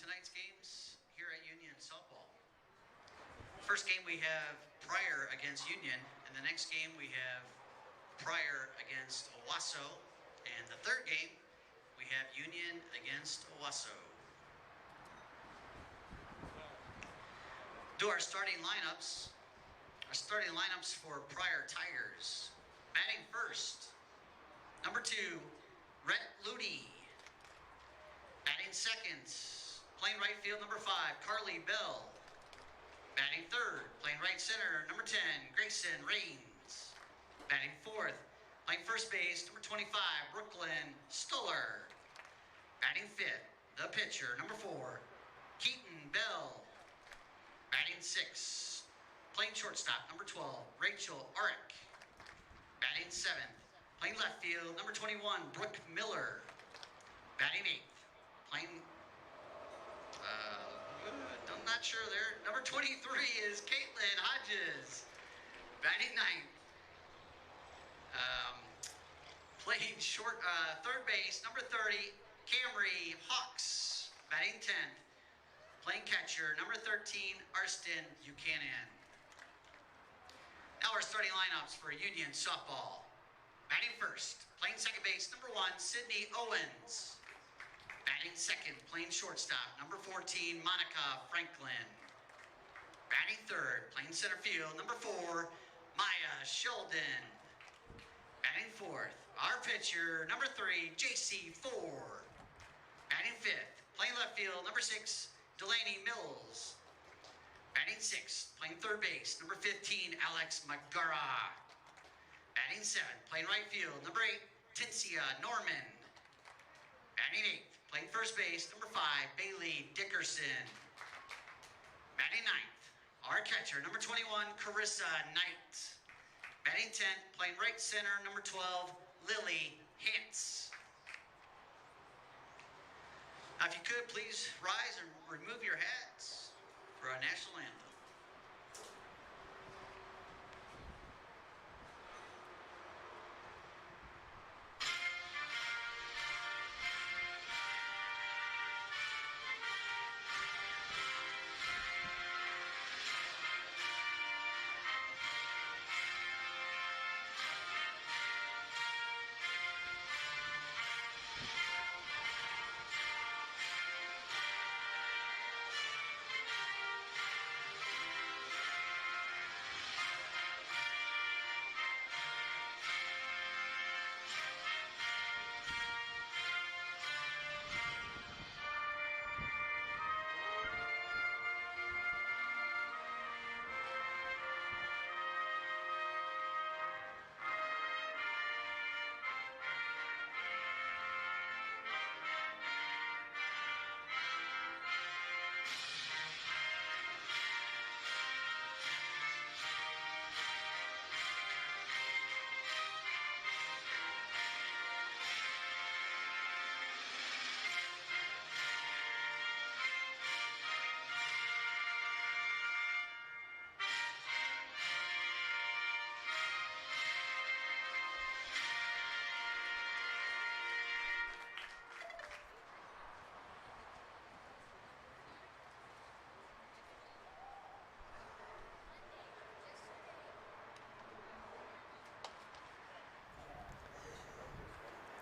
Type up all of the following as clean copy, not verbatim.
tonight's games here at Union Softball. First game we have Pryor against Union, and the next game we have Pryor against Owasso, and the third game we have Union against Owasso. Do our starting lineups. Our starting lineups for Pryor Tigers. Batting first, number 2, Rhett Ludy. Batting second, playing right field, number 5, Carly Bell. Batting third, playing right center, number 10, Grayson Rains. Batting fourth, playing first base, number 25, Brooklyn Stoller. Batting fifth, the pitcher, number 4, Keaton Bell. Batting sixth, playing shortstop, number 12, Rachel Arick. Batting seventh, playing left field, number 21, Brooke Miller. Batting eighth, playing, I'm not sure there. Number 23 is Caitlin Hodges. Batting ninth, playing third base, number 30, Camry Hawks. Batting 10th, playing catcher, number 13, Arston Buchanan. Now our starting lineups for Union Softball. Batting first, playing second base, number 1, Sydney Owens. Batting second, playing shortstop, number 14, Monica Franklin. Batting third, playing center field, number 4, Maya Sheldon. Batting fourth, our pitcher, number 3, JC Ford. Batting fifth, playing left field, number 6, Delaney Mills. Batting sixth, playing third base, number 15, Alex McGarra. Batting seventh, playing right field, number 8, Tincia Norman. Batting eighth, playing first base, number 5, Bailey Dickerson. Batting ninth, our catcher, number 21, Carissa Knight. Batting 10th, playing right center, number 12, Lily Hantz. Now, if you could, please rise and remove your hats for our national anthem.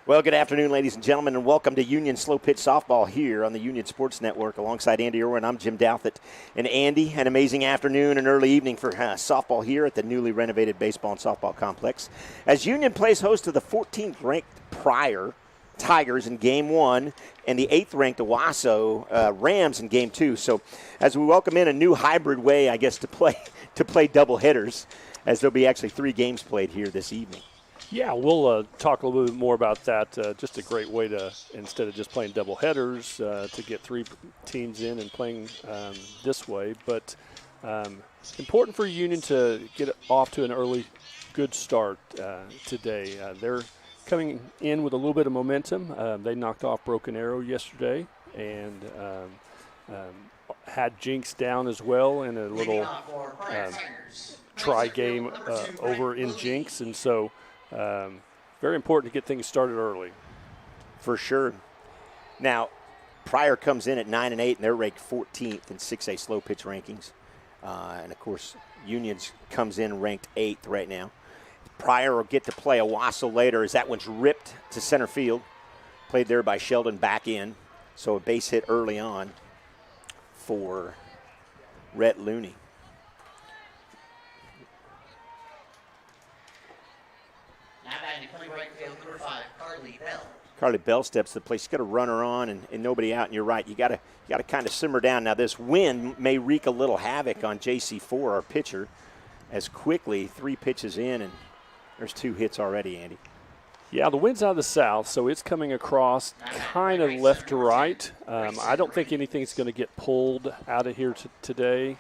Well, good afternoon, ladies and gentlemen, and welcome to Union Slow Pitch Softball here on the Union Sports Network. Alongside Andy Irwin, I'm Jim Douthit. And Andy, an amazing afternoon and early evening for softball here at the newly renovated baseball and softball complex. As Union plays host to the 14th-ranked Pryor Tigers in Game 1 and the 8th-ranked Owasso Rams in Game 2. So as we welcome in a new hybrid way, I guess, to play double headers, as there'll be actually 3 games played here this evening. Yeah, we'll talk a little bit more about that. Just a great way to, instead of just playing double headers, to get 3 teams in and playing this way. But important for Union to get off to an early good start today. They're coming in with a little bit of momentum. They knocked off Broken Arrow yesterday and had Jinx down as well in a little try game over in Jinx. And so very important to get things started early. For sure. Now, Pryor comes in at 9-8, and they're ranked 14th in 6A slow pitch rankings. And, of course, Union's comes in ranked 8th right now. Pryor will get to play Owasso later as that one's ripped to center field. Played there by Sheldon back in. So a base hit early on for Rhett Looney. Now batting in playing right field, number 5, Carly Bell. Carly Bell steps to the plate. She's got a runner on and nobody out, and you're right. You got to kind of simmer down. Now this wind may wreak a little havoc on JC4, our pitcher, as quickly 3 pitches in, and there's 2 hits already, Andy. Yeah, the wind's out of the south, so it's coming across kind of left to right. I don't think anything's going to get pulled out of here today,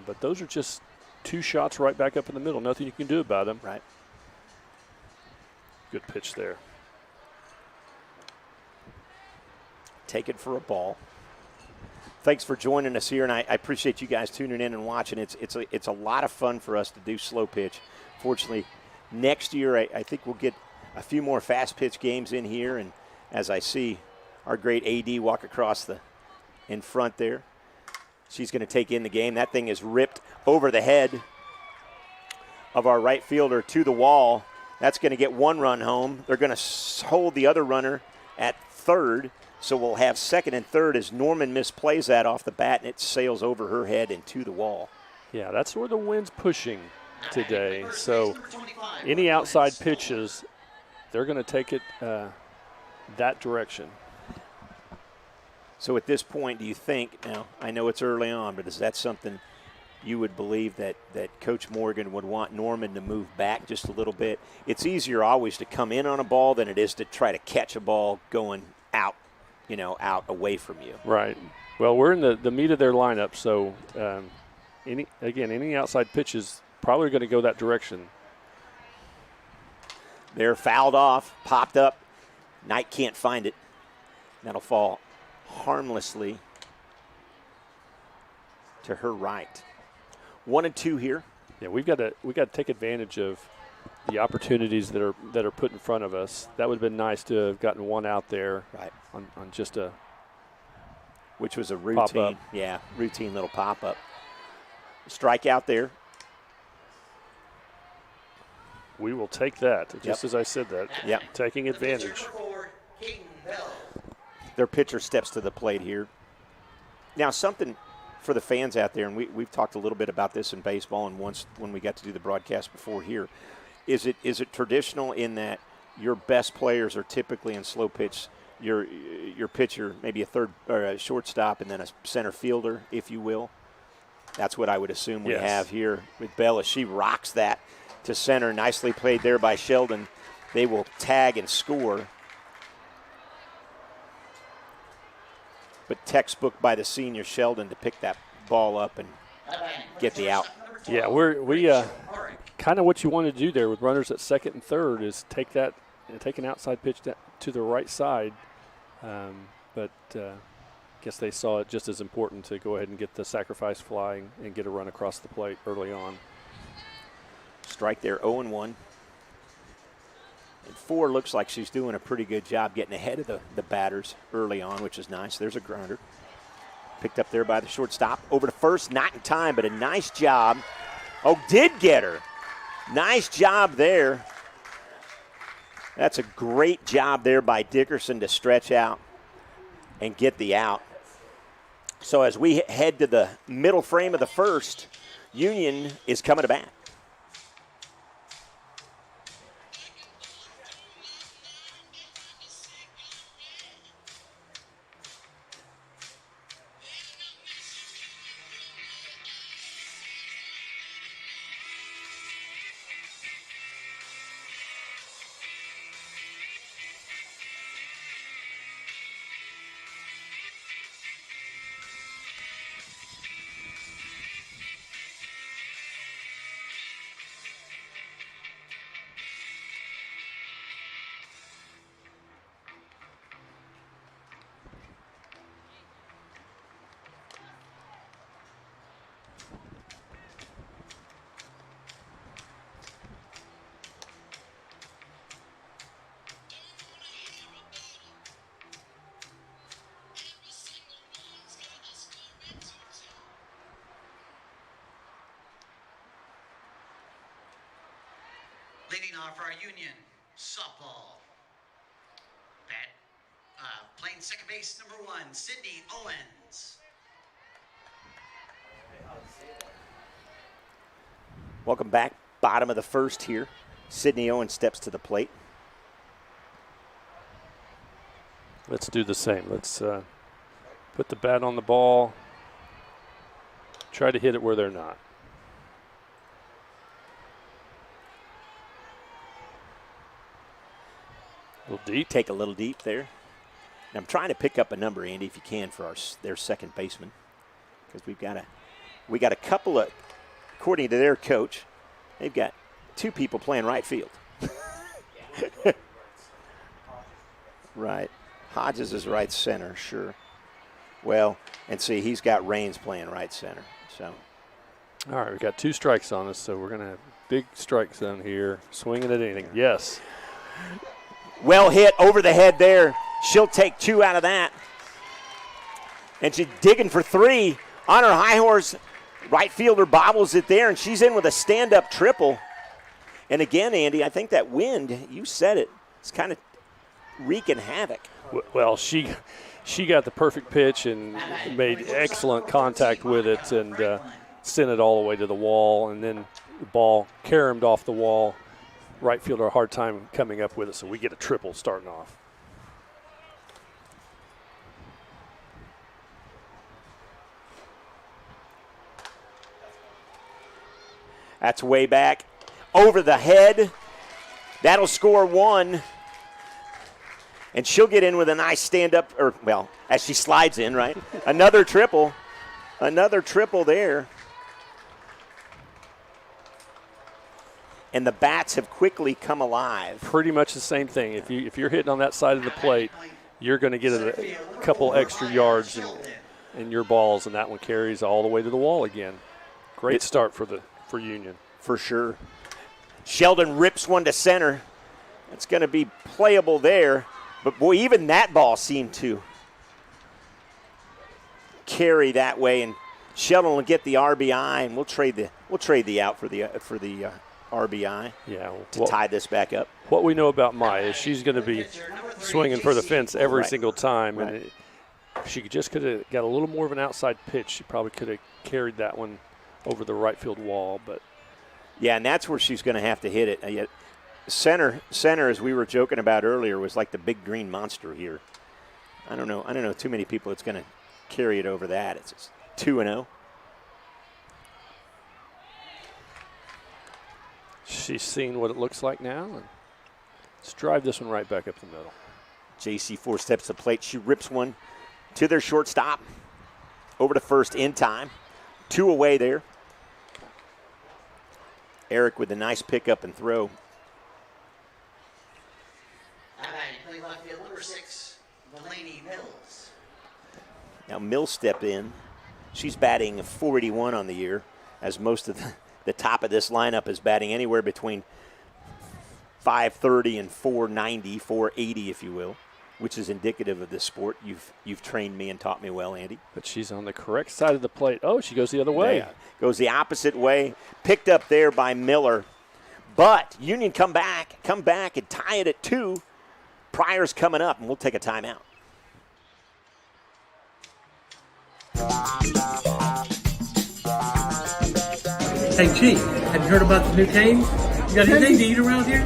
but those are just 2 shots right back up in the middle. Nothing you can do about them. Right. Good pitch there. Take it for a ball. Thanks for joining us here, and I appreciate you guys tuning in and watching. It's a lot of fun for us to do slow pitch. Fortunately, next year I think we'll get a few more fast pitch games in here, and as I see our great AD walk across in front there, she's going to take in the game. That thing is ripped over the head of our right fielder to the wall. That's going to get 1 run home. They're going to hold the other runner at third. So we'll have second and third as Norman misplays that off the bat, and it sails over her head and to the wall. Yeah, that's where the wind's pushing today. So any outside pitches, they're going to take it that direction. So at this point, do you think, now I know it's early on, but is that something you would believe that Coach Morgan would want Norman to move back just a little bit? It's easier always to come in on a ball than it is to try to catch a ball going out. Out away from you. Right. Well, we're in the meat of their lineup, so any outside pitches probably going to go that direction. They're fouled off, popped up. Knight can't find it. That'll fall harmlessly to her right. 1 and 2 here. Yeah, we got to take advantage of the opportunities that are put in front of us. That would have been nice to have gotten 1 out there, right, on just a, which was a routine, routine little pop up. Strike out there. We will take that, just as I said that. Yep. Taking advantage. Their pitcher steps to the plate here. Now something for the fans out there, and we've talked a little bit about this in baseball, and once when we got to do the broadcast before here. Is it traditional in that your best players are typically in slow pitch, your pitcher, maybe a third or a shortstop, and then a center fielder, if you will? That's what I would assume we have here with Bella. She rocks that to center. Nicely played there by Sheldon. They will tag and score. But textbook by the senior Sheldon to pick that ball up and get the out. Yeah, we kind of what you want to do there with runners at second and third is take an outside pitch to the right side. But guess they saw it just as important to go ahead and get the sacrifice flying and get a run across the plate early on. Strike there, 0-1. And 4 looks like she's doing a pretty good job getting ahead of the batters early on, which is nice. There's a grounder. Picked up there by the shortstop. Over to first, not in time, but a nice job. Oh, did get her. Nice job there. That's a great job there by Dickerson to stretch out and get the out. So as we head to the middle frame of the first, Union is coming to bat. Leading off for our Union softball. Playing second base, number 1, Sydney Owens. Welcome back. Bottom of the first here. Sydney Owens steps to the plate. Let's do the same. Let's put the bat on the ball. Try to hit it where they're not. A little deep. Take a little deep there. And I'm trying to pick up a number, Andy, if you can, for their second baseman, because we got a couple of, according to their coach, they've got 2 people playing right field. Right. Hodges is right center, sure. Well, and see, he's got Raines playing right center. So. All right, we've got 2 strikes on us, so we're going to have big strike zone here. Swinging at anything. Yes. Well hit over the head there. She'll take 2 out of that. And she's digging for 3 on her high horse. Right fielder bobbles it there, and she's in with a stand-up triple. And again, Andy, I think that wind, you said it, it's kind of wreaking havoc. Well, she got the perfect pitch and made excellent contact with it and sent it all the way to the wall. And then the ball caromed off the wall. Right fielder a hard time coming up with it, so we get a triple starting off. That's way back. Over the head. That'll score 1. And she'll get in with a nice stand-up, or, well, as she slides in, right? Another triple. Another triple there. And the bats have quickly come alive. Pretty much the same thing. If you're hitting on that side of the plate, you're going to get a couple extra yards in your balls, and that one carries all the way to the wall again. Great start for Union. For sure. Sheldon rips one to center. It's going to be playable there. But, boy, even that ball seemed to carry that way. And Sheldon will get the RBI, and we'll trade the out for the RBI. Yeah, to tie this back up. What we know about Maya is she's going to be swinging for the fence every single time. Right. And if she just could have got a little more of an outside pitch, she probably could have carried that one over the right field wall. But yeah, and that's where she's going to have to hit it. Center, as we were joking about earlier, was like the big green monster here. I don't know too many people that's going to carry it over that. It's 2-0. She's seen what it looks like now, and let's drive this one right back up the middle. JC4 steps to the plate. She rips one to their shortstop. Over to first in time. 2 away there. Eric with a nice pickup and throw. Playing left field, number 6, Delaney Mills. Now Mills step in. She's batting 481 on the year, as most of the top of this lineup is batting anywhere between 530 and 490, 480, if you will, which is indicative of this sport. You've trained me and taught me well, Andy. But she's on the correct side of the plate. Oh, she goes the other way. Yeah, goes the opposite way. Picked up there by Miller. But Union come back and tie it at 2. Pryor's coming up, and we'll take a timeout. Hey, Chief, have you heard about the new canes? You got anything to eat around here?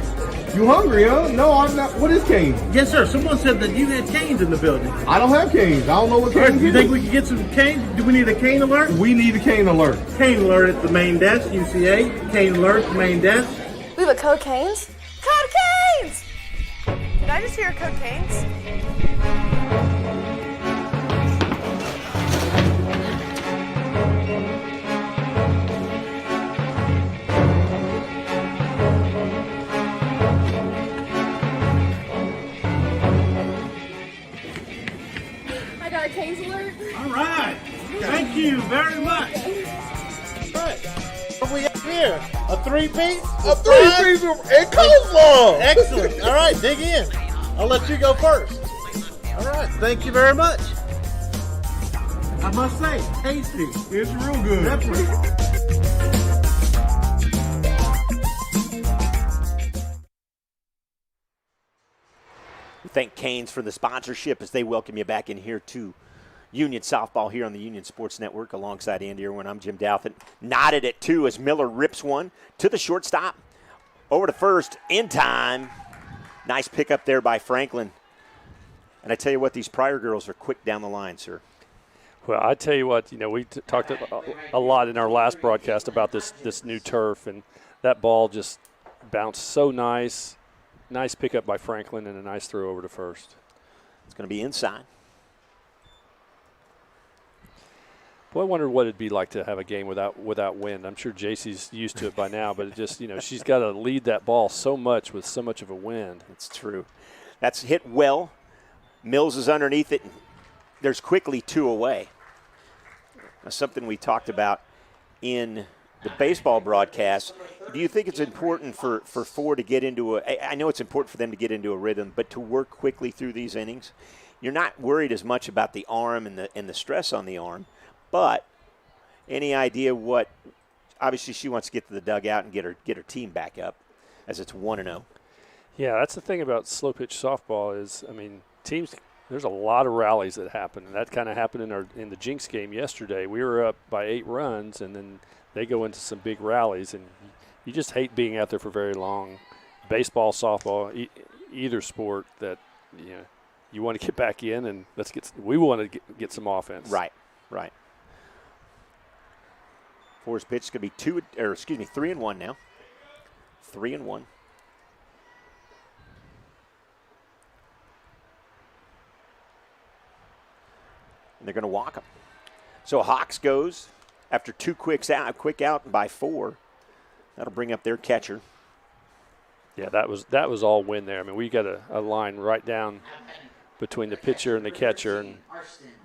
You hungry, huh? No, I'm not. What is canes? Yes, sir. Someone said that you had canes in the building. I don't have canes. I don't know what All right, canes do you is. think we could get some canes? Do we need a cane alert? We need a cane alert. Cane alert at the main desk, UCA. Cane alert at the main desk. We have a code canes? Code canes! Did I just hear code canes? I got a canes alert. All right. Thank you very much. What we have here? A 3-piece? A 3-piece and coleslaw. Excellent. All right, dig in. I'll let you go first. All right, thank you very much. I must say, tasty. It's real good. Definitely. thank Canes for the sponsorship as they welcome you back in here to Union softball here on the Union Sports Network alongside Andy Irwin. I'm Jim Douthit. Knotted at 2 as Miller rips one to the shortstop. Over to first in time. Nice pickup there by Franklin. And I tell you what, these Pryor girls are quick down the line, sir. Well, I tell you what, we talked a lot in our last broadcast about this new turf, and that ball just bounced so nice. Nice pickup by Franklin and a nice throw over to first. It's going to be inside. Boy, I wonder what it'd be like to have a game without wind. I'm sure JC's used to it by now, but it just, she's got to lead that ball so much with so much of a wind. It's true. That's hit well. Mills is underneath it. There's quickly 2 away. Now, something we talked about in the baseball broadcast. Do you think it's important for 4 to get into I know it's important for them to get into a rhythm, but to work quickly through these innings? You're not worried as much about the arm and the stress on the arm. But any idea what? Obviously, she wants to get to the dugout and get her team back up, as it's 1-0. Yeah, that's the thing about slow pitch softball is, teams. There's a lot of rallies that happen, and that kind of happened in the Jinx game yesterday. We were up by 8 runs, and then they go into some big rallies, and you just hate being out there for very long. Baseball, softball, either sport that you want to get back in, and we want to get some offense. Right. Four's pitch is going to be 3-1 now. 3-1. And they're going to walk him. So Hawks goes after 2 quick out by 4. That'll bring up their catcher. Yeah, that was all wind there. We got a line right down between the pitcher and the catcher, and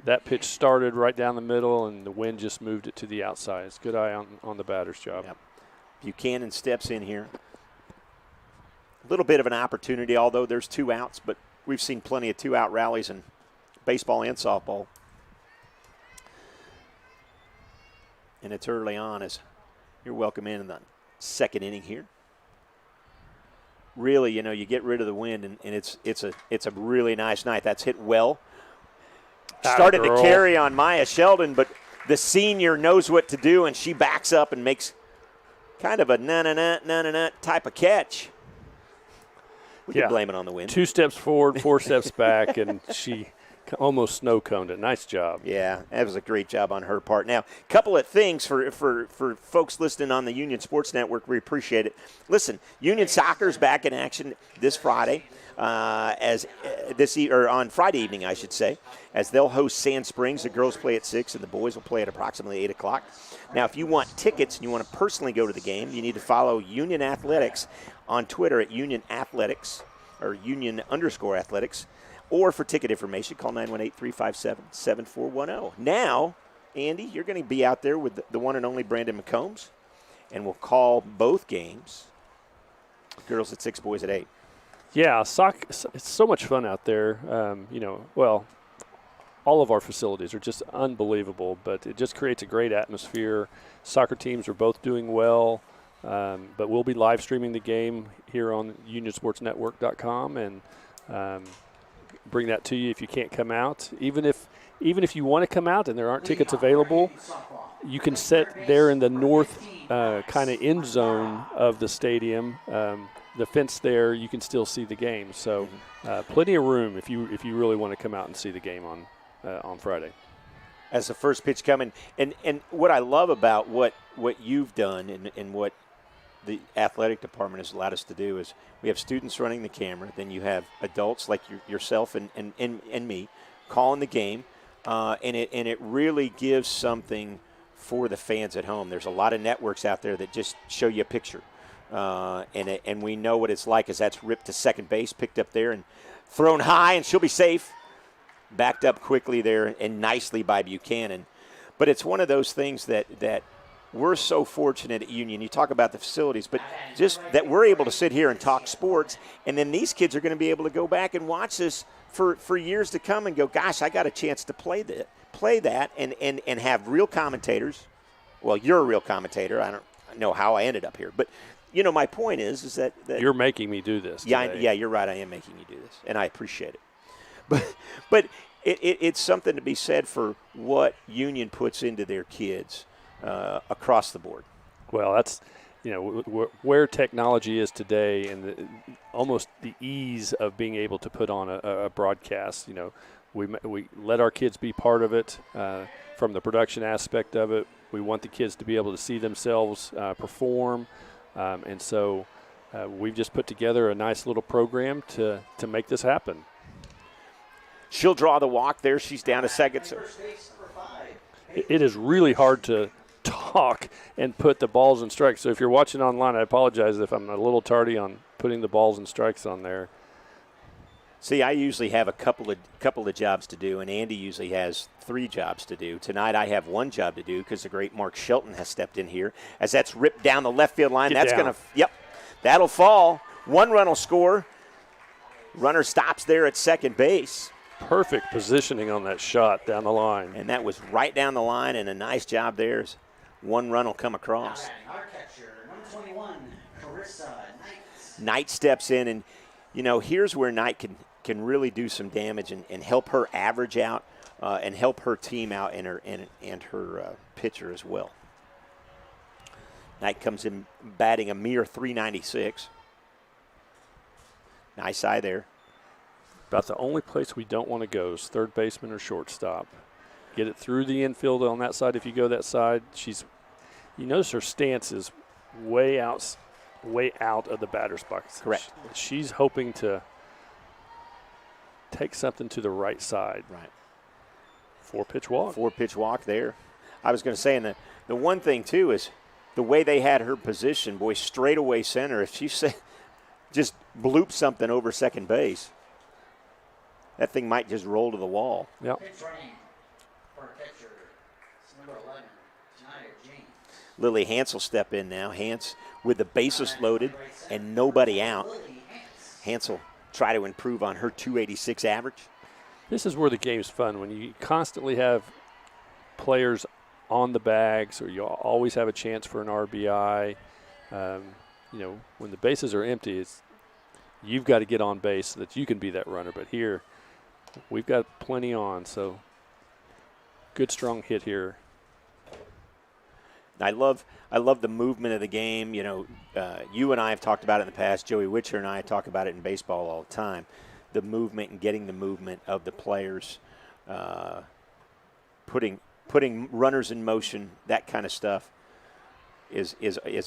that pitch started right down the middle, and the wind just moved it to the outside. It's a good eye on the batter's job. Yep. Buchanan steps in here. A little bit of an opportunity, although there's 2 outs, but we've seen plenty of 2-out rallies in baseball and softball. And it's early on as you're welcome in the 2nd inning here. Really, you get rid of the wind, and it's a really nice night. That's hit well. Started to carry on Maya Sheldon, but the senior knows what to do, and she backs up and makes kind of a na-na-na type of catch. We can blame it on the wind. 2 steps forward, 4 steps back, and she almost snow-coned it. Nice job. Yeah, that was a great job on her part. Now, a couple of things for folks listening on the Union Sports Network. We appreciate it. Listen, Union Soccer's back in action this Friday, on Friday evening, I should say, as they'll host Sand Springs. The girls play at 6, and the boys will play at approximately 8 o'clock. Now, if you want tickets and you want to personally go to the game, you need to follow Union Athletics on Twitter at Union Athletics or Union_Athletics. Or for ticket information, call 918-357-7410. Now, Andy, you're going to be out there with the one and only Brandon McCombs, and we'll call both games. Girls at 6, boys at 8. Yeah, it's so much fun out there. All of our facilities are just unbelievable, but it just creates a great atmosphere. Soccer teams are both doing well, but we'll be live streaming the game here on unionsportsnetwork.com, and bring that to you if you can't come out. Even if you want to come out and there aren't tickets available, you can sit there in the north kind of end zone of the stadium. The fence there, you can still see the game. So plenty of room if you really want to come out and see the game on Friday. As the first pitch coming, and what I love about what you've done and what the athletic department has allowed us to do is we have students running the camera, then you have adults like yourself and me calling the game, and it really gives something for the fans at home. There's a lot of networks out there that just show you a picture, and we know what it's like as that's ripped to second base, picked up there and thrown high, and she'll be safe, backed up quickly there and nicely by Buchanan. But it's one of those things that we're so fortunate at Union. You talk about the facilities, but just that we're able to sit here and talk sports, and then these kids are going to be able to go back and watch this for years to come and go, gosh, I got a chance to play that and have real commentators. Well, you're a real commentator. I don't know how I ended up here, but my point is that You're making me do this yeah, today. yeah, you're right. I am making you do this, and I appreciate it. But it's something to be said for what Union puts into their kids across the board. Well, that's where technology is today, and almost the ease of being able to put on a broadcast. We let our kids be part of it from the production aspect of it. We want the kids to be able to see themselves perform, and so we've just put together a nice little program to make this happen. She'll draw the walk there. She's down a second. So. It is really hard to talk and put the balls and strikes. So if you're watching online, I apologize if I'm a little tardy on putting the balls and strikes on there. See, I usually have a couple of jobs to do, and Andy usually has 3 jobs to do. Tonight I have 1 job to do because the great Mark Shelton has stepped in here. As that's ripped down the left field line, that'll fall. 1 run will score. Runner stops there at second base. Perfect positioning on that shot down the line. And that was right down the line, and a nice job there. 1 run will come across. Our catcher, number 21, Carissa Knight. Knight steps in, and, here's where Knight can really do some damage and help her average out and help her team out and her pitcher as well. Knight comes in batting a mere .396. Nice eye there. About the only place we don't want to go is third baseman or shortstop. Get it through the infield on that side if you go that side. You notice her stance is way out of the batter's box. Correct. She's hoping to take something to the right side. Right. 4-pitch walk. 4-pitch walk there. I was going to say, and the one thing, too, is the way they had her position, boy, straightaway center. If she just bloop something over second base, that thing might just roll to the wall. Yep. Pitch running for catcher, it's number 11, Tania Jean. Lily Hance will step in now. Hance with the bases loaded and nobody out. Hance will try to improve on her .286 average. This is where the game's fun, when you constantly have players on the bags, or you always have a chance for an RBI. When the bases are empty, you've got to get on base so that you can be that runner. But here, we've got plenty on, so good strong hit here. I love the movement of the game. You and I have talked about it in the past. Joey Witcher and I talk about it in baseball all the time. The movement and getting the movement of the players, putting runners in motion, that kind of stuff is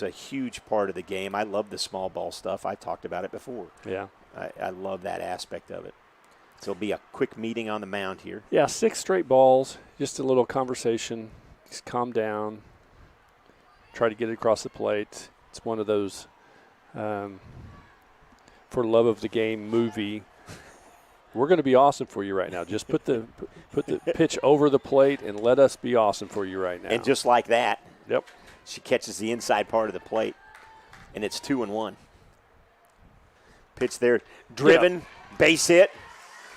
a huge part of the game. I love the small ball stuff. I talked about it before. Yeah. I love that aspect of it. So it'll be a quick meeting on the mound here. Yeah, 6 straight balls, just a little conversation. Just calm down. Try to get it across the plate. It's one of those for love of the game movie. We're going to be awesome for you right now. Just put the pitch over the plate and let us be awesome for you right now. And just like that, yep, she catches the inside part of the plate, and it's 2-1. Pitch there, driven, yep. Base hit.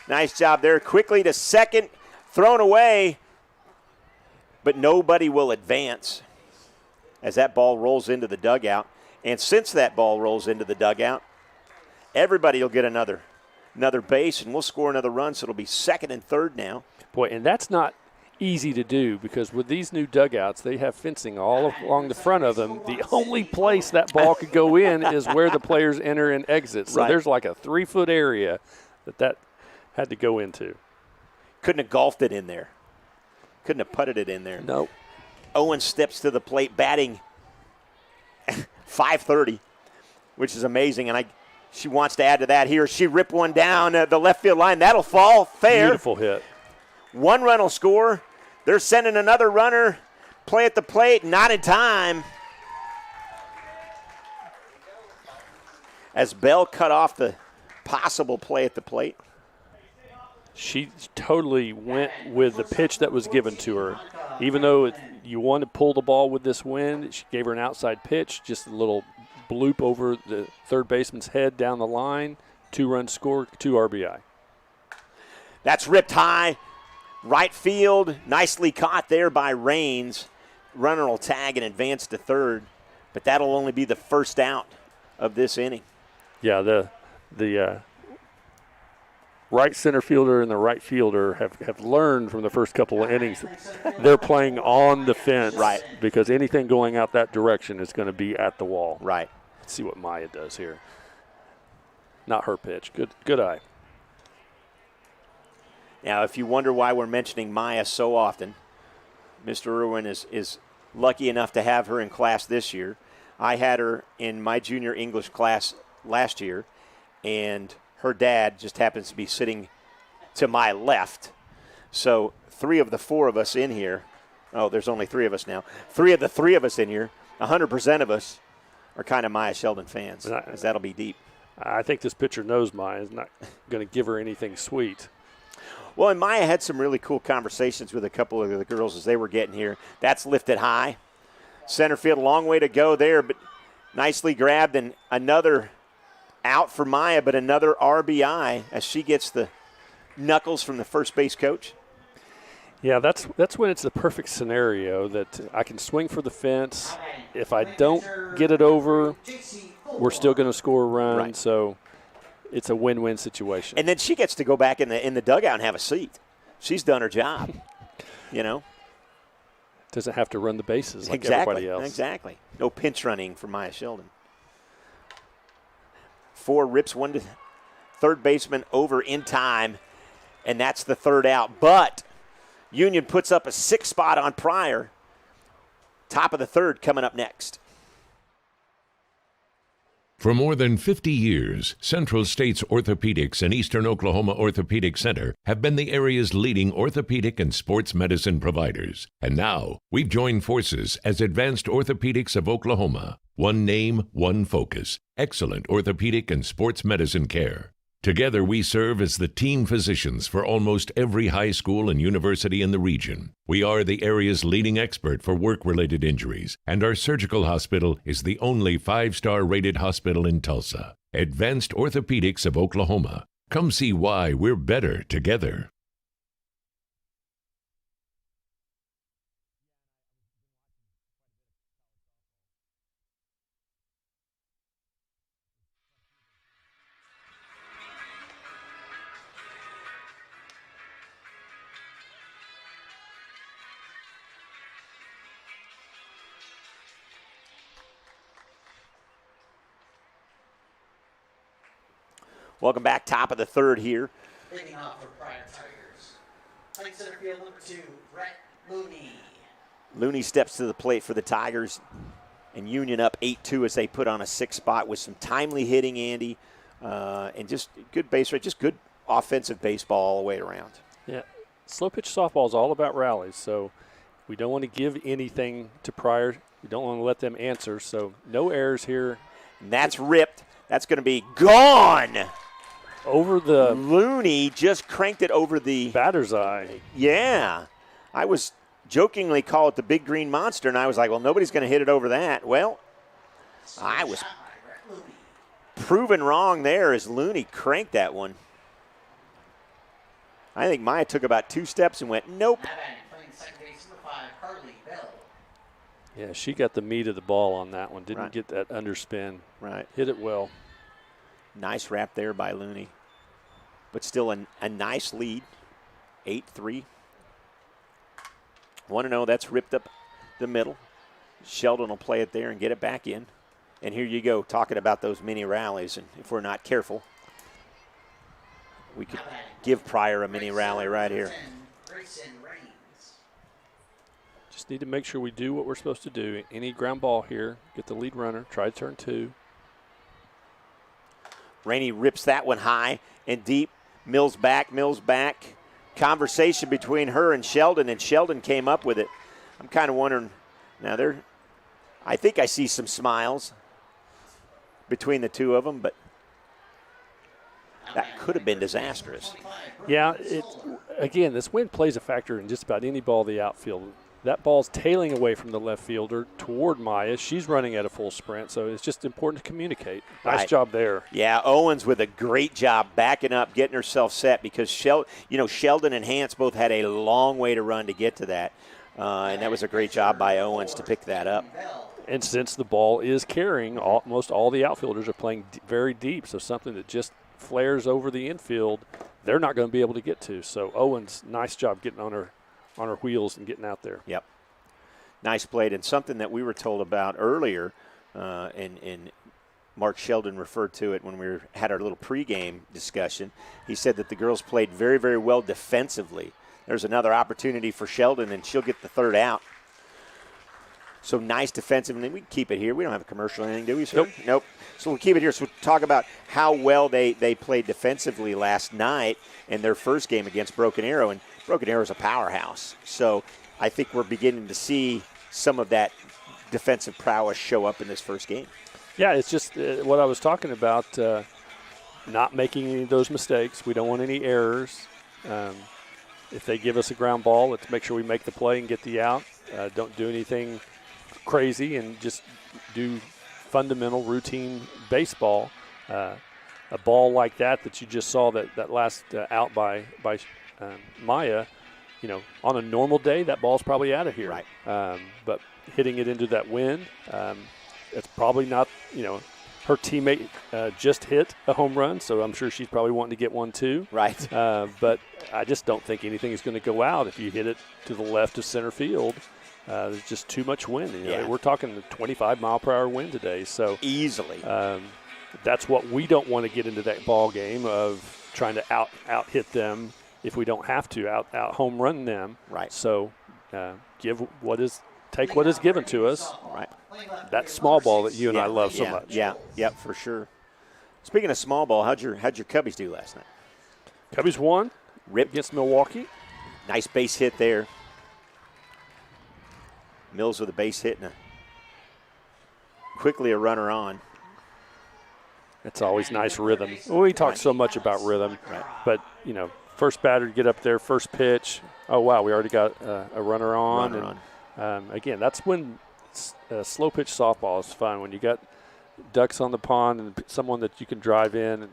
Nice job there. Quickly to second, thrown away, but nobody will advance as that ball rolls into the dugout. And since that ball rolls into the dugout, everybody will get another base, and we'll score another run, so it'll be second and third now. Boy, and that's not easy to do, because with these new dugouts, they have fencing all along the front of them. The only place that ball could go in is where the players enter and exit. So there's like a 3-foot area that had to go into. Couldn't have golfed it in there. Couldn't have putted it in there. Nope. Owen steps to the plate, batting .530, which is amazing, and she wants to add to that here. She ripped one down the left field line. That'll fall fair. Beautiful hit. 1 run will score. They're sending another runner. Play at the plate, not in time. As Bell cut off the possible play at the plate. She totally went with the pitch that was given to her. Even though you want to pull the ball with this wind, she gave her an outside pitch, just a little bloop over the third baseman's head down the line. 2-run score, 2 RBI. That's ripped high. Right field, nicely caught there by Raines. Runner will tag and advance to third. But that'll only be the first out of this inning. Yeah, the right center fielder and the right fielder have learned from the first couple of innings. They're playing on the fence, right? Because anything going out that direction is going to be at the wall, right? Let's see what Maya does here. Not her pitch. Good eye. Now, if you wonder why we're mentioning Maya so often, Mr. Irwin is lucky enough to have her in class this year. I had her in my junior English class last year, and her dad just happens to be sitting to my left. So 3 of the 4 of us in here, there's only 3 of us now. 3 of the 3 of us in here, 100% of us are kind of Maya Sheldon fans, because that'll be deep. I think this pitcher knows Maya is not going to give her anything sweet. Well, and Maya had some really cool conversations with a couple of the girls as they were getting here. That's lifted high. Center field, a long way to go there, but nicely grabbed, and another out for Maya, but another RBI as she gets the knuckles from the first base coach. Yeah, that's when it's the perfect scenario that I can swing for the fence. If I don't get it over, we're still going to score a run. Right. So it's a win-win situation. And then she gets to go back in the dugout and have a seat. She's done her job, Doesn't have to run the bases like everybody else. Exactly. No pinch running for Maya Sheldon. 4 rips 1 to third baseman over in time, and that's the 3rd out. But Union puts up a 6 spot on Pryor. Top of the 3rd coming up next. For more than 50 years, Central States Orthopedics and Eastern Oklahoma Orthopedic Center have been the area's leading orthopedic and sports medicine providers. And now, we've joined forces as Advanced Orthopedics of Oklahoma. One name, one focus. Excellent orthopedic and sports medicine care. Together, we serve as the team physicians for almost every high school and university in the region. We are the area's leading expert for work-related injuries, and our surgical hospital is the only 5-star rated hospital in Tulsa. Advanced Orthopedics of Oklahoma. Come see why we're better together. Welcome back, top of the 3rd here. Leading off for Pryor Tigers. Playing center field, number 2, Brett Looney. Looney steps to the plate for the Tigers, and Union up 8-2 as they put on a 6 spot with some timely hitting, Andy, and just good base rate, just good offensive baseball all the way around. Yeah, slow pitch softball is all about rallies, so we don't want to give anything to Pryor. We don't want to let them answer, so no errors here. And that's ripped. That's going to be gone. Over the Looney just cranked it over the batter's eye. Yeah. I was jokingly called it the big green monster, and I was like, well, nobody's going to hit it over that. Well, I was proven wrong there as Looney cranked that one. I think Maya took about 2 steps and went, nope. Yeah, she got the meat of the ball on that one. Didn't get that underspin. Right. Hit it well. Nice wrap there by Looney. But still a nice lead, 8-3. 1-0, that's ripped up the middle. Sheldon will play it there and get it back in. And here you go, talking about those mini rallies. And if we're not careful, we could give Pryor a mini rally right here. Just need to make sure we do what we're supposed to do. Any ground ball here, get the lead runner, try to turn 2. Rainey rips that one high and deep. Mills back. Conversation between her and Sheldon came up with it. I'm kind of wondering, now I think I see some smiles between the two of them, but that could have been disastrous. Yeah, again, this wind plays a factor in just about any ball the outfield. That ball's tailing away from the left fielder toward Maya. She's running at a full sprint, so it's just important to communicate. Nice job there. Yeah, Owens with a great job backing up, getting herself set because Sheldon and Hance both had a long way to run to get to that. And that was a great job by Owens to pick that up. And since the ball is carrying, almost all the outfielders are playing very deep, so something that just flares over the infield, they're not going to be able to get to. So Owens, nice job getting on her wheels and getting out there. Yep. Nice played, and something that we were told about earlier, and Mark Sheldon referred to it when we had our little pregame discussion. He said that the girls played very, very well defensively. There's another opportunity for Sheldon, and she'll get the third out. So nice defensive, and we can keep it here. We don't have a commercial or anything, do we, sir? Nope. So we'll keep it here. So we'll talk about how well they played defensively last night in their first game against Broken Arrow, and Broken Arrow is a powerhouse. So I think we're beginning to see some of that defensive prowess show up in this first game. Yeah, it's just what I was talking about, not making any of those mistakes. We don't want any errors. If they give us a ground ball, let's make sure we make the play and get the out. Don't do anything crazy and just do fundamental routine baseball. A ball like that you just saw that last out by Maya, on a normal day, that ball's probably out of here. Right. But hitting it into that wind, it's probably not, her teammate just hit a home run, so I'm sure she's probably wanting to get one too. Right. But I just don't think anything is going to go out if you hit it to the left of center field. There's just too much wind. We're talking a 25-mile-per-hour wind today. So easily. That's what we don't want to get into that ball game of trying to out hit them if we don't have to, out home run them. Right. So take what is given to us. Right. That small ball that you and I love so much. Yeah, for sure. Speaking of small ball, how'd your Cubbies do last night? Cubbies won. Ripped against Milwaukee. Nice base hit there. Mills with a base hit and quickly a runner on. It's always nice rhythm. We talk so much about rhythm, but first batter to get up there, first pitch. Oh wow, we already got a runner on. Again, that's when slow pitch softball is fun. When you got ducks on the pond and someone that you can drive in and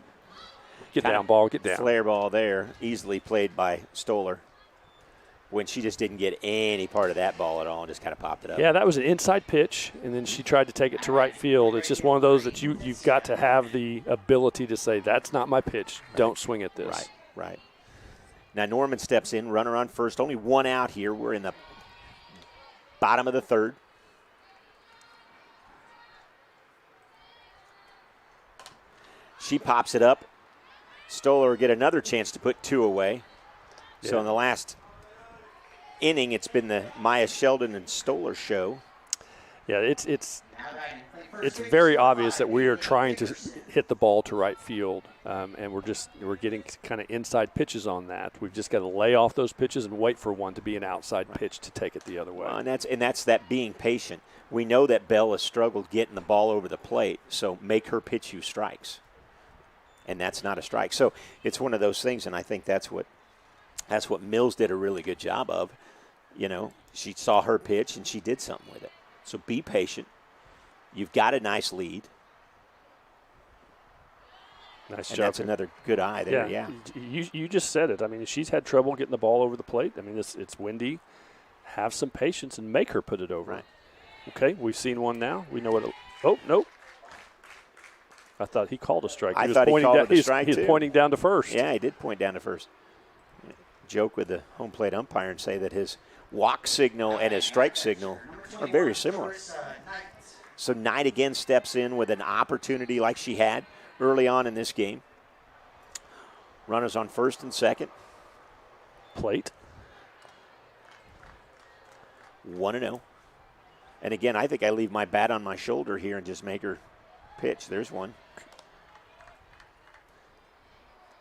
get down ball, get down. Flare ball there, easily played by Stoller. When she just didn't get any part of that ball at all and just kind of popped it up. Yeah, that was an inside pitch, and then she tried to take it to right field. It's just one of those that you've got to have the ability to say, that's not my pitch. Don't swing at this. Right. Now Norman steps in, runner on first. Only one out here. We're in the bottom of the third. She pops it up. Stoller will get another chance to put two away. So in the last inning, it's been the Maya Sheldon and Stoller show. Yeah, it's very obvious that we are trying to hit the ball to right field, and we're getting kind of inside pitches on that. We've just got to lay off those pitches and wait for one to be an outside pitch to take it the other way. And that's that being patient. We know that Bell has struggled getting the ball over the plate, so make her pitch you strikes, and that's not a strike. So it's one of those things, and I think that's what Mills did a really good job of. She saw her pitch and she did something with it. So be patient. You've got a nice lead. Nice and job. That's another good eye there. Yeah. You just said it. I mean, she's had trouble getting the ball over the plate. I mean, it's windy. Have some patience and make her put it over. Right. Okay, we've seen one now. We know what. Oh no. I thought he called a strike. I thought he called it a strike, He's too. pointing down to first. Yeah, he did point down to first. Joke with the home plate umpire and say that his walk signal and his strike signal are very similar. So Knight again steps in with an opportunity like she had early on in this game. Runners on first and second. Plate. 1-0. And again, I think I leave my bat on my shoulder here and just make her pitch. There's one.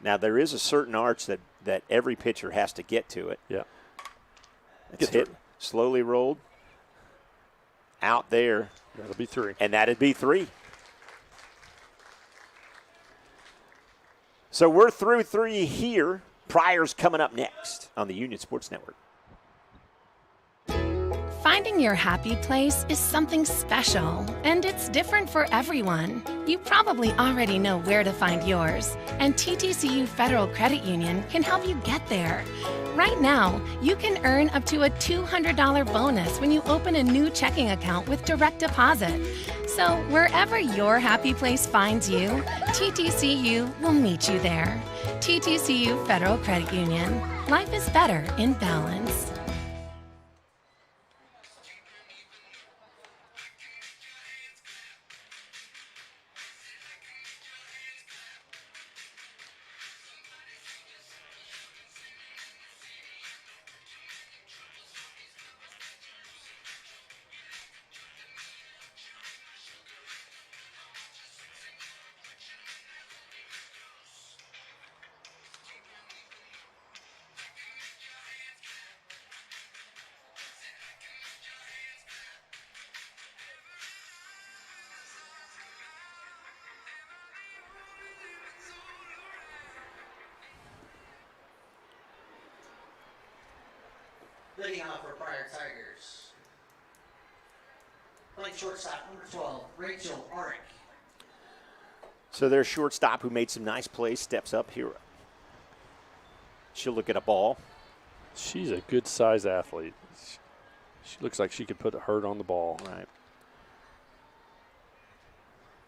Now, there is a certain arch that every pitcher has to get to it. Yeah. It's hit, slowly rolled, out there. That'll be three. And that'd be three. So we're through three here. Pryor's coming up next on the Union Sports Network. Finding your happy place is something special, and it's different for everyone. You probably already know where to find yours, and TTCU Federal Credit Union can help you get there. Right now, you can earn up to a $200 bonus when you open a new checking account with direct deposit. So wherever your happy place finds you, TTCU will meet you there. TTCU Federal Credit Union. Life is better in balance. Leading off for Pryor Tigers. Playing shortstop, number 12, Rachel Arick. So their shortstop, who made some nice plays, steps up here. She'll look at a ball. She's a good size athlete. She looks like she could put a hurt on the ball. Right.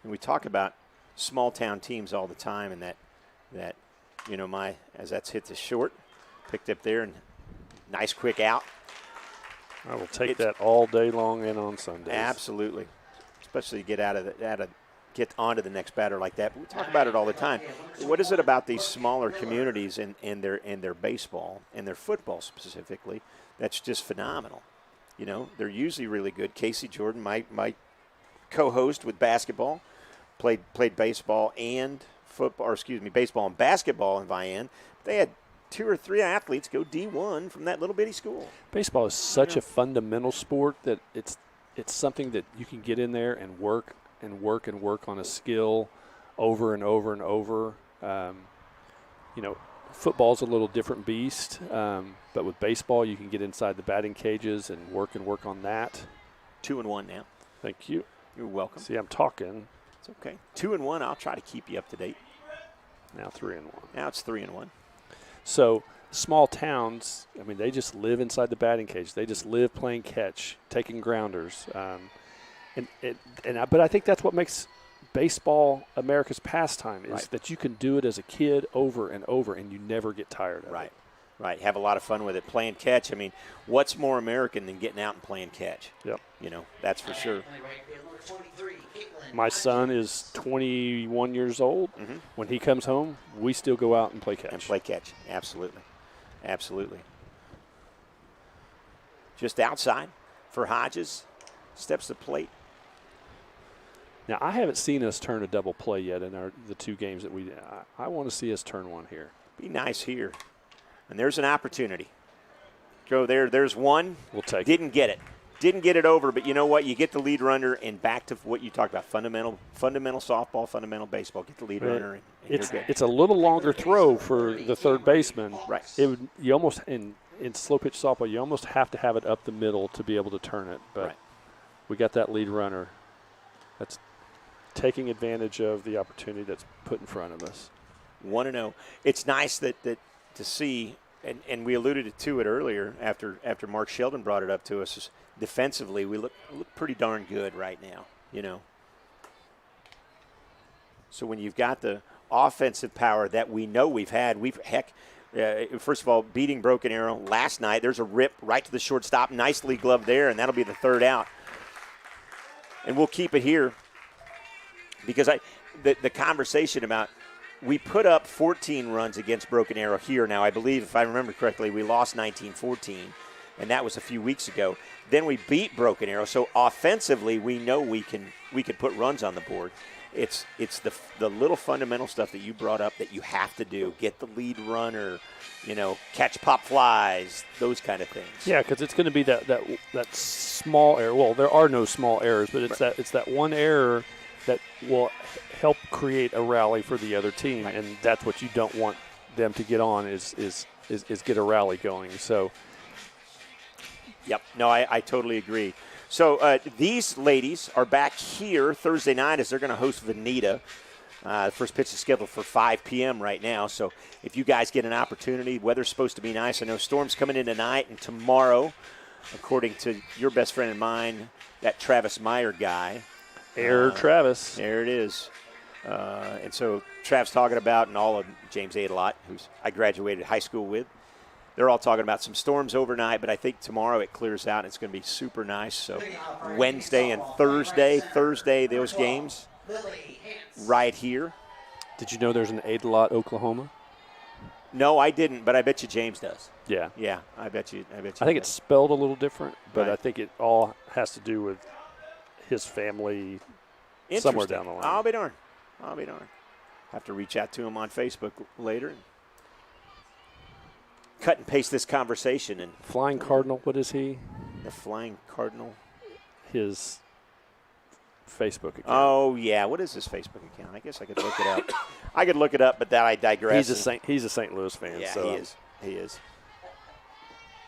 And we talk about small town teams all the time, and that you know, as that's hit to short, picked up there, and nice quick out. I will take that all day long and on Sundays. Absolutely, especially get get onto the next batter like that. But we talk about it all the time. What is it about these smaller communities and their baseball and their football specifically that's just phenomenal? You know, they're usually really good. Casey Jordan, my co-host with basketball, played baseball and football, or excuse me, baseball and basketball in Vian. They had 2 or 3 athletes go D1 from that little bitty school. Baseball is such a fundamental sport that it's something that you can get in there and work on a skill over and over and over. You know, football's a little different beast, but with baseball you can get inside the batting cages and work on that. 2-1 now. Thank you. You're welcome. See, I'm talking. It's okay. 2-1. I'll try to keep you up to date. Now 3-1. Now it's 3-1. So small towns, I mean, they just live inside the batting cage. They just live playing catch, taking grounders. But I think that's what makes baseball America's pastime, is that you can do it as a kid over and over, and you never get tired of it. Right. Have a lot of fun with it. Playing catch, I mean, what's more American than getting out and playing catch? Yep. You know, that's for sure. My son is 21 years old. Mm-hmm. When he comes home, we still go out and play catch. Absolutely. Absolutely. Just outside for Hodges. Steps to the plate. Now, I haven't seen us turn a double play yet in the 2 games that I want to see us turn one here. Be nice here. And there's an opportunity. Go there. There's one. We'll take Didn't get it. Didn't get it over, but you know what? You get the lead runner, and back to what you talked about, fundamental softball, fundamental baseball. Get the lead runner, and it's a little longer throw for the third baseman. Right. You almost in slow pitch softball, you almost have to have it up the middle to be able to turn it. But we got that lead runner. That's taking advantage of the opportunity that's put in front of us. 1-0. It's nice that to see, and we alluded to it earlier after Mark Sheldon brought it up to us. Is defensively, we look pretty darn good right now, you know. So when you've got the offensive power that we know we've had, first of all, beating Broken Arrow last night. There's a rip right to the shortstop, nicely gloved there, and that'll be the 3rd out. And we'll keep it here because the conversation about we put up 14 runs against Broken Arrow here. Now, I believe, if I remember correctly, we lost 19-14, and that was a few weeks ago. Then we beat Broken Arrow. So offensively, we know we could put runs on the board. It's the little fundamental stuff that you brought up that you have to do. Get the lead runner, you know, catch pop flies, those kind of things. Yeah, because it's going to be that small error. Well, there are no small errors, but it's that one error that will help create a rally for the other team, and that's what you don't want them to get on is get a rally going. So Yep. No, I totally agree. So these ladies are back here Thursday night as they're going to host Veneta. The first pitch is scheduled for 5 p.m. right now. So if you guys get an opportunity, weather's supposed to be nice. I know storm's coming in tonight and tomorrow, according to your best friend and mine, that Travis Meyer guy. Travis. There it is. And so Trav's talking about, and all of James Adelot, who I graduated high school with, they're all talking about some storms overnight, but I think tomorrow it clears out and it's going to be super nice. So Wednesday and Thursday, those games right here. Did you know there's an Adelot, Oklahoma? No, I didn't, but I bet you James does. Yeah. Yeah, I bet you. I think it's spelled a little different, but Right. I think it all has to do with his family somewhere down the line. I'll be darned. Have to reach out to him on Facebook later and cut and paste this conversation. And Flying Cardinal, what is he? the Flying Cardinal. His Facebook account. Oh yeah, what is his Facebook account? I guess I could look it up. But that I digress. He's a St. Louis fan. Yeah, so.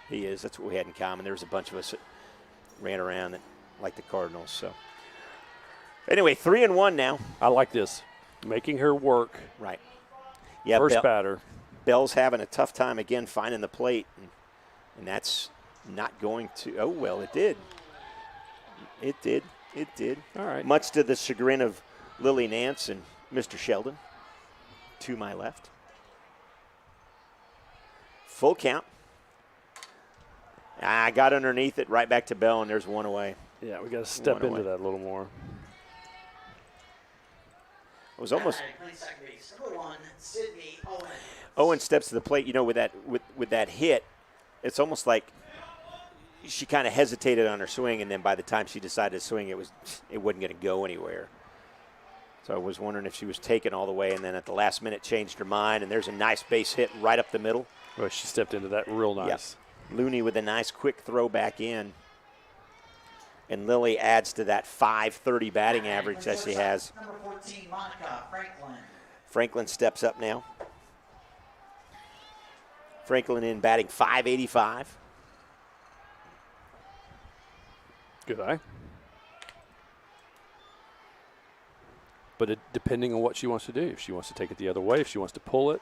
He is. That's what we had in common. There was a bunch of us that ran around that liked the Cardinals. So anyway, 3-1 now. I like this. Making her work. Right. Yeah. First batter. Bell's having a tough time again finding the plate, and that's not going to. Oh well, it did. It did. All right. Much to the chagrin of Lily Nance and Mr. Sheldon. To my left. Full count. I got underneath it, right back to Bell, and there's one away. Yeah, we got to step into that a little more. It was almost. Number 1, Sydney Owen. Owen steps to the plate. You know, with that hit, it's almost like she kind of hesitated on her swing, and then by the time she decided to swing, it wasn't going to go anywhere. So I was wondering if she was taken all the way, and then at the last minute changed her mind, and there's a nice base hit right up the middle. Well, she stepped into that real nice. Yep. Looney with a nice quick throw back in. And Lily adds to that .530 batting average that she has. Number 14, Monica Franklin. Franklin steps up now. Franklin in batting .585. Good eye. But depending on what she wants to do. If she wants to take it the other way, if she wants to pull it.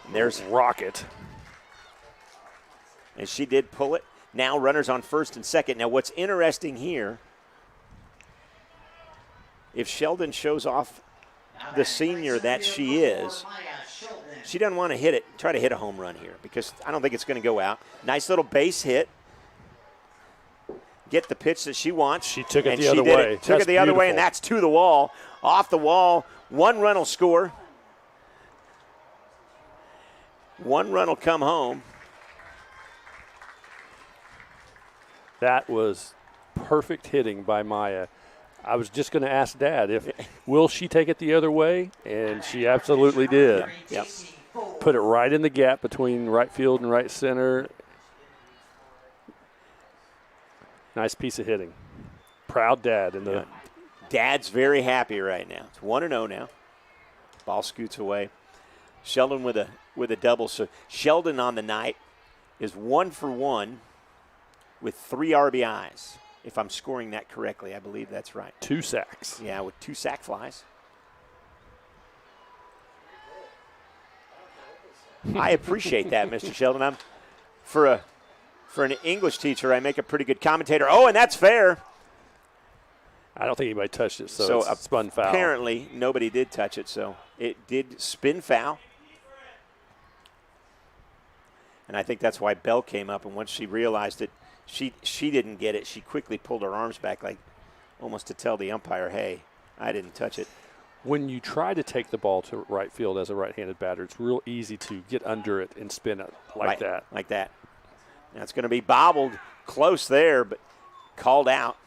And there's Rocket. And she did pull it. Now runners on first and second. Now what's interesting here, if Sheldon shows off the senior that she is, she doesn't want to try to hit a home run here because I don't think it's going to go out. Nice little base hit. Get the pitch that she wants. She took it the other way. Took it the other way, and that's to the wall. Off the wall. One run will score. One run will come home. That was perfect hitting by Maya. I was just going to ask Dad will she take it the other way, and she absolutely did. Yep. Put it right in the gap between right field and right center. Nice piece of hitting. Proud dad. Dad's very happy right now. It's 1-0 now. Ball scoots away. Sheldon with a double. So Sheldon on the night is 1 for 1 with 3 RBIs. If I'm scoring that correctly, I believe that's right. 2 sacks. Yeah, with 2 sac flies. I appreciate that, Mr. Sheldon. For an English teacher, I make a pretty good commentator. Oh, and that's fair. I don't think anybody touched it, so it's spun foul. Apparently, nobody did touch it, so it did spin foul. And I think that's why Bell came up, and once she realized it, she didn't get it. She quickly pulled her arms back, like almost to tell the umpire, hey, I didn't touch it. When you try to take the ball to right field as a right-handed batter, it's real easy to get under it and spin it like that. Like that. Now it's going to be bobbled close there, but called out.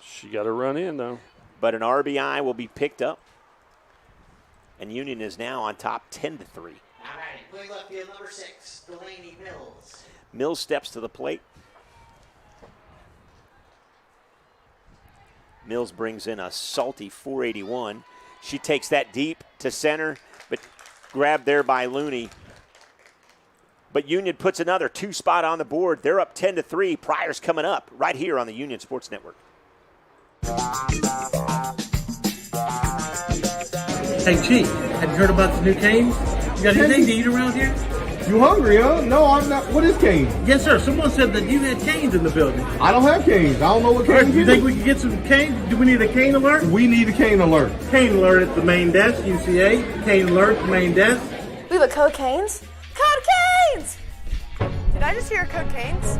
She got to run in, though. But an RBI will be picked up. And Union is now on top 10-3. All right, playing left field, number 6, Delaney Mills. Mills steps to the plate. Mills brings in a salty 481. She takes that deep to center, but grabbed there by Looney. But Union puts another 2 spot on the board. They're up 10-3. Pryor's coming up right here on the Union Sports Network. Hey, Chief, have you heard about the new canes? You got anything to eat around here? You hungry, huh? No, I'm not. What is cane? Yes, sir. Someone said that you had canes in the building. I don't have canes. I don't know what All right, canes do you is. think we could get some canes? Do we need a cane alert? We need a cane alert. Cane alert at the main desk, UCA. Cane alert at the main desk. We have a code canes? Code canes! Did I just hear code canes?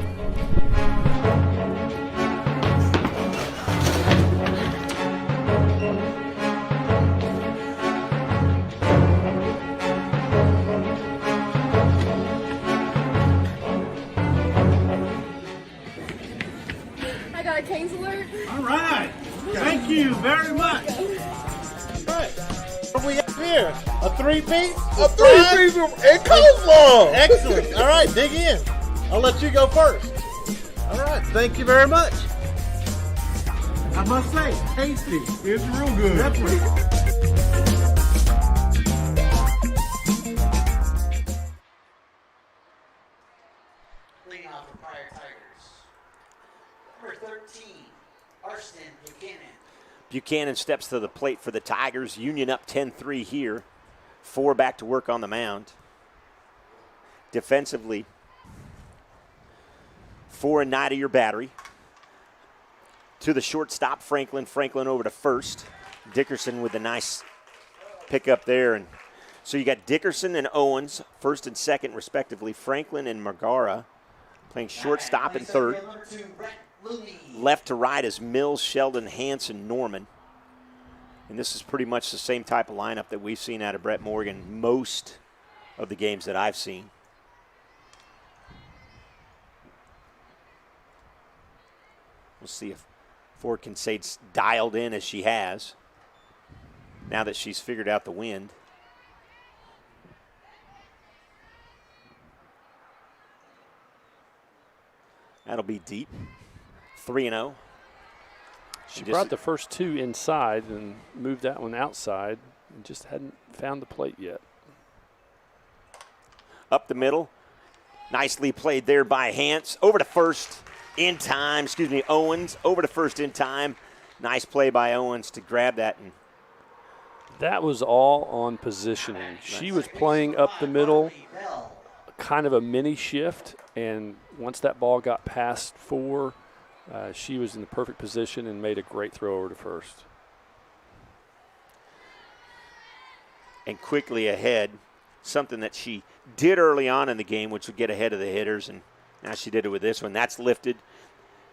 I got a canes alert. All right. Thank you very much. All right. What do we have here? A 3-piece? A 3-piece and coleslaw. Excellent. All right, dig in. I'll let you go first. All right, thank you very much. I must say, tasty. It's real good. Definitely. Leading off the Pryor Tigers. Number 13, Arston Buchanan. Buchanan steps to the plate for the Tigers. Union up 10-3 here. 4 back to work on the mound. Defensively, 4 and 9 of your battery. To the shortstop, Franklin. Franklin over to first. Dickerson with a nice pickup there. And so you got Dickerson and Owens, first and second respectively. Franklin and Margara playing shortstop and third. Left to right is Mills, Sheldon, Hanson, Norman. And this is pretty much the same type of lineup that we've seen out of Brett Morgan most of the games that I've seen. We'll see if Ford Kincaid's dialed in as she has now that she's figured out the wind. That'll be deep. 3-0. She brought the first 2 inside and moved that one outside and just hadn't found the plate yet. Up the middle. Nicely played there by Hance. Over to first in time. Owens. Over to first in time. Nice play by Owens to grab that. And that was all on positioning. She was playing up the middle, kind of a mini shift, and once that ball got past 4, she was in the perfect position and made a great throw over to first. And quickly ahead, something that she did early on in the game, which would get ahead of the hitters, and now she did it with this one. That's lifted.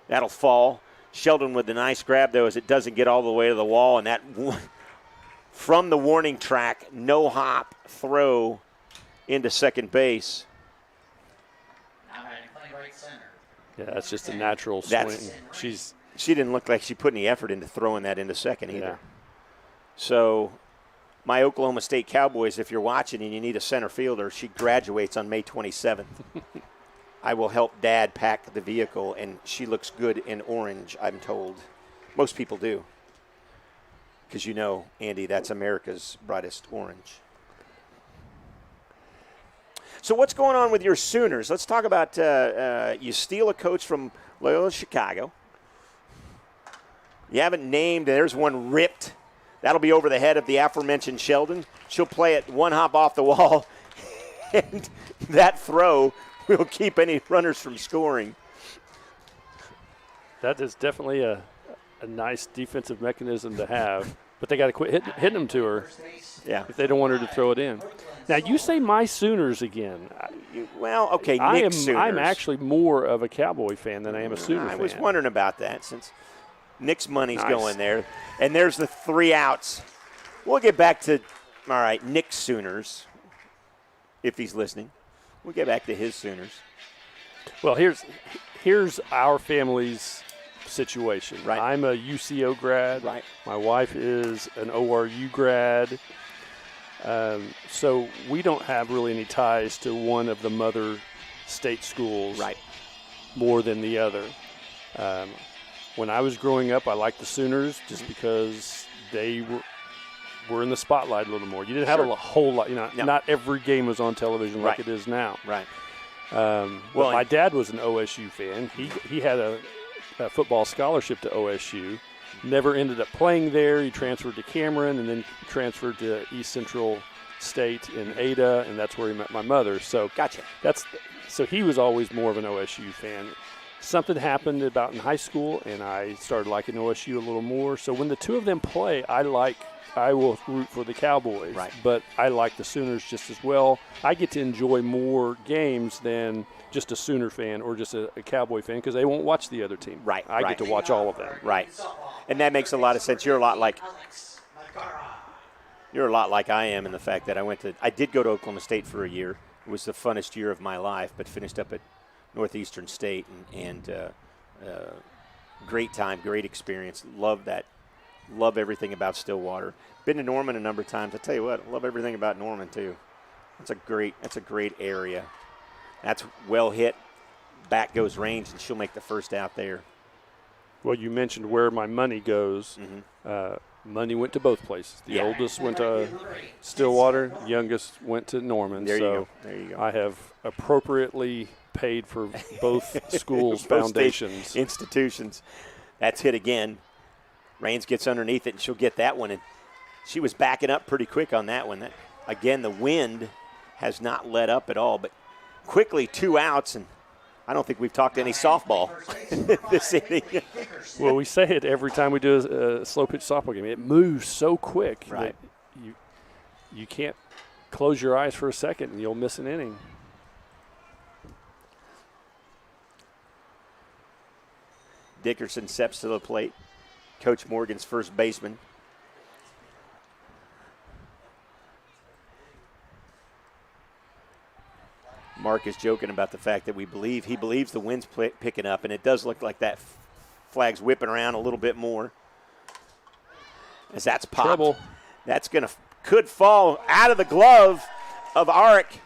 That'll fall. Sheldon with the nice grab, though, as it doesn't get all the way to the wall, and that from the warning track, no hop throw into second base. Yeah, that's just a natural swing. She didn't look like she put any effort into throwing that into second either. Yeah. So my Oklahoma State Cowboys, if you're watching and you need a center fielder, she graduates on May 27th. I will help Dad pack the vehicle, and she looks good in orange, I'm told. Most people do. Because you know, Andy, that's America's brightest orange. So what's going on with your Sooners? Let's talk about you steal a coach from Loyola Chicago. You haven't named, there's one ripped. That'll be over the head of the aforementioned Sheldon. She'll play it one hop off the wall, and that throw will keep any runners from scoring. That is definitely a nice defensive mechanism to have, but they got to quit hitting them to her if they don't want her to throw it in. Now, you say my Sooners again. Well, okay, Nick Sooners. I'm actually more of a Cowboy fan than I am a Sooner fan. I was wondering about that since Nick's money's going there. And there's the 3 outs. We'll get back to, all right, Nick Sooners, if he's listening. We'll get back to his Sooners. Well, here's our family's situation. Right. I'm a UCO grad. Right. My wife is an ORU grad. So we don't have really any ties to one of the mother state schools more than the other. When I was growing up, I liked the Sooners just because they were in the spotlight a little more. You didn't have a whole lot, not every game was on television like it is now. Right. Well, my dad was an OSU fan. He had a football scholarship to OSU. Never ended up playing there. He transferred to Cameron and then transferred to East Central State in Ada, and that's where he met my mother. So Gotcha. So he was always more of an OSU fan. Something happened about in high school, and I started liking OSU a little more. So when the two of them play, I will root for the Cowboys. Right. But I like the Sooners just as well. I get to enjoy more games than just a Sooner fan or just a Cowboy fan because they won't watch the other team. Right, I get to watch all of them. Right. And that makes a lot of sense. You're a lot like I am in the fact that I did go to Oklahoma State for a year. It was the funnest year of my life, but finished up at Northeastern State and great time, great experience. Love that. Love everything about Stillwater. Been to Norman a number of times. I tell you what, love everything about Norman too. That's a great area. That's well hit. Back goes range, and she'll make the first out there. Well, you mentioned where my money goes. Mm-hmm. Money went to both places. The Yeah. oldest went to Stillwater. Youngest went to Norman. There you so go. There you go. I have appropriately paid for both schools' Both foundations. state institutions. That's hit again. Raines gets underneath it, and she'll get that one. And she was backing up pretty quick on that one. Again, the wind has not let up at all. But quickly, 2 outs, and I don't think we've talked any softball this inning. Well, we say it every time we do a slow pitch softball game. It moves so quick Right. that you can't close your eyes for a second and you'll miss an inning. Dickerson steps to the plate. Coach Morgan's first baseman. Mark is joking about the fact that he believes the wind's picking up, and it does look like that flag's whipping around a little bit more. As that's popped. Trouble. That's could fall out of the glove of Arik.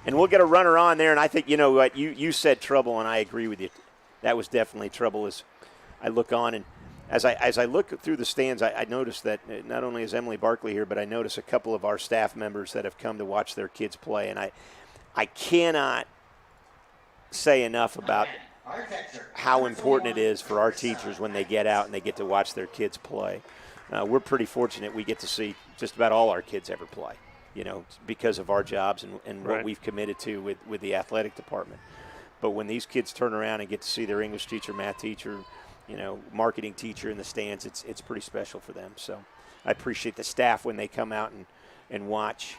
And we'll get a runner on there, and I think, you know what, you said trouble, and I agree with you. That was definitely trouble as I look on. And as I look through the stands, I noticed that not only is Emily Barkley here, but I notice a couple of our staff members that have come to watch their kids play. And I cannot say enough about how important it is for our teachers when they get out and they get to watch their kids play. We're pretty fortunate we get to see just about all our kids ever play, you know, because of our jobs and what Right. we've committed to with the athletic department. But when these kids turn around and get to see their English teacher, math teacher, you know, marketing teacher in the stands, it's pretty special for them. So I appreciate the staff when they come out and watch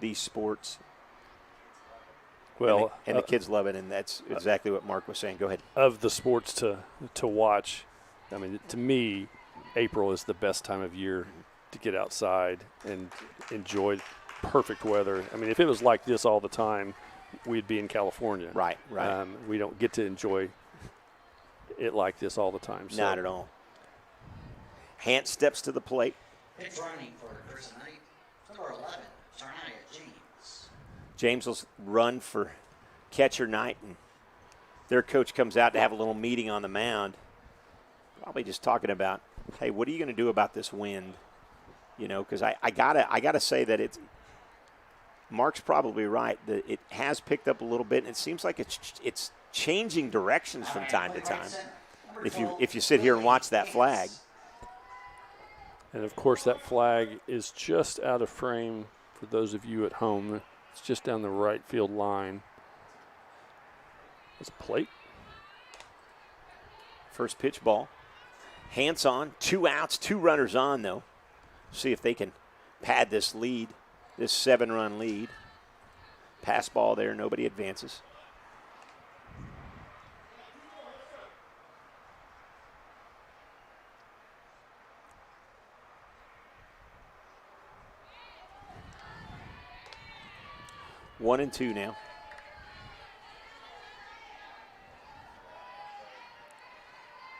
these sports. Well, and the kids love it, and that's exactly what Mark was saying. Go ahead. Of the sports to watch, I mean, to me, April is the best time of year to get outside and enjoy perfect weather. I mean, if it was like this all the time, we'd be in California. Right. We don't get to enjoy it like this all the time. So. Not at all. Hant steps to the plate. Pitch running for first tonight. Number 11, Sarnia James. James will run for catcher night, and their coach comes out to have a little meeting on the mound. Probably just talking about, hey, what are you going to do about this wind? You know, because I gotta say that Mark's probably right. That it has picked up a little bit, and it seems like it's changing directions from time to time. If you sit here and watch that flag. And, of course, that flag is just out of frame for those of you at home. It's just down the right field line. It's a plate. First pitch ball. Hant's on. 2 outs, 2 runners on, though. See if they can pad this lead, this 7-run lead. Pass ball there. Nobody advances. One and 2 now.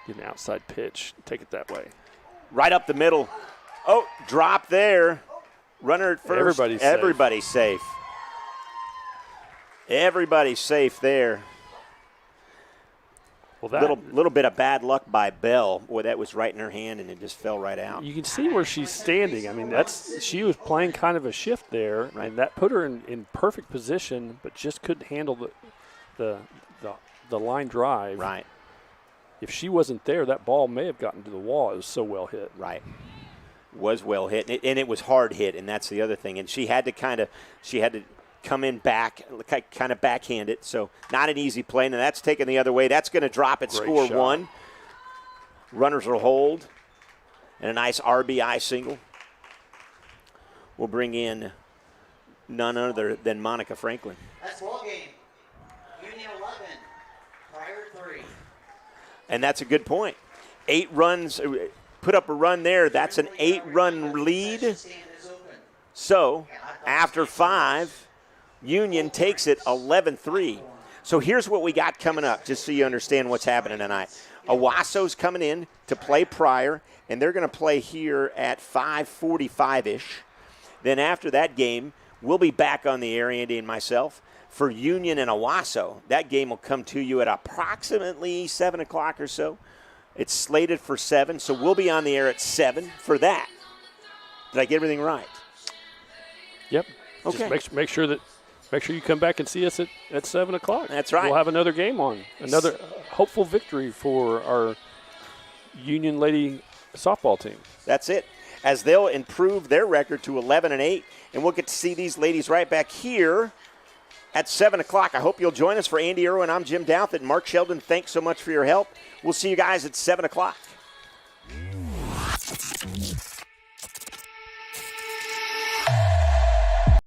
Get an outside pitch. Take it that way. Right up the middle. Oh, drop there. Runner at first. Everybody's safe. Everybody's safe there. little bit of bad luck by Bell. Boy, that was right in her hand, and it just fell right out. You can see where she's standing. I mean, she was playing kind of a shift there, and that put her in perfect position, but just couldn't handle the line drive. Right. If she wasn't there, that ball may have gotten to the wall. It was so well hit. Right. Was well hit, and it was hard hit, and that's the other thing. And she had to come in back, kind of backhand it. So not an easy play. Now that's taken the other way. That's going to drop it, score shot. 1. Runners will hold, and a nice RBI single. We'll bring in none other than Monica Franklin. That's ball game. Union 11, Pryor 3. And that's a good point. 8 runs, put up a run there. That's an 8-run lead. So after 5, Union takes it 11-3. So here's what we got coming up, just so you understand what's happening tonight. Owasso's coming in to play Pryor, and they're going to play here at 5:45-ish. Then after that game, we'll be back on the air, Andy and myself, for Union and Owasso. That game will come to you at approximately 7 o'clock or so. It's slated for 7, so we'll be on the air at 7 for that. Did I get everything right? Yep. Okay. Just make sure you come back and see us at 7 o'clock. That's right. We'll have another game on. Another hopeful victory for our Union Lady softball team. That's it. As they'll improve their record to 11-8, and we'll get to see these ladies right back here at 7 o'clock. I hope you'll join us. For Andy Irwin, I'm Jim Douthit. Mark Sheldon, thanks so much for your help. We'll see you guys at 7 o'clock.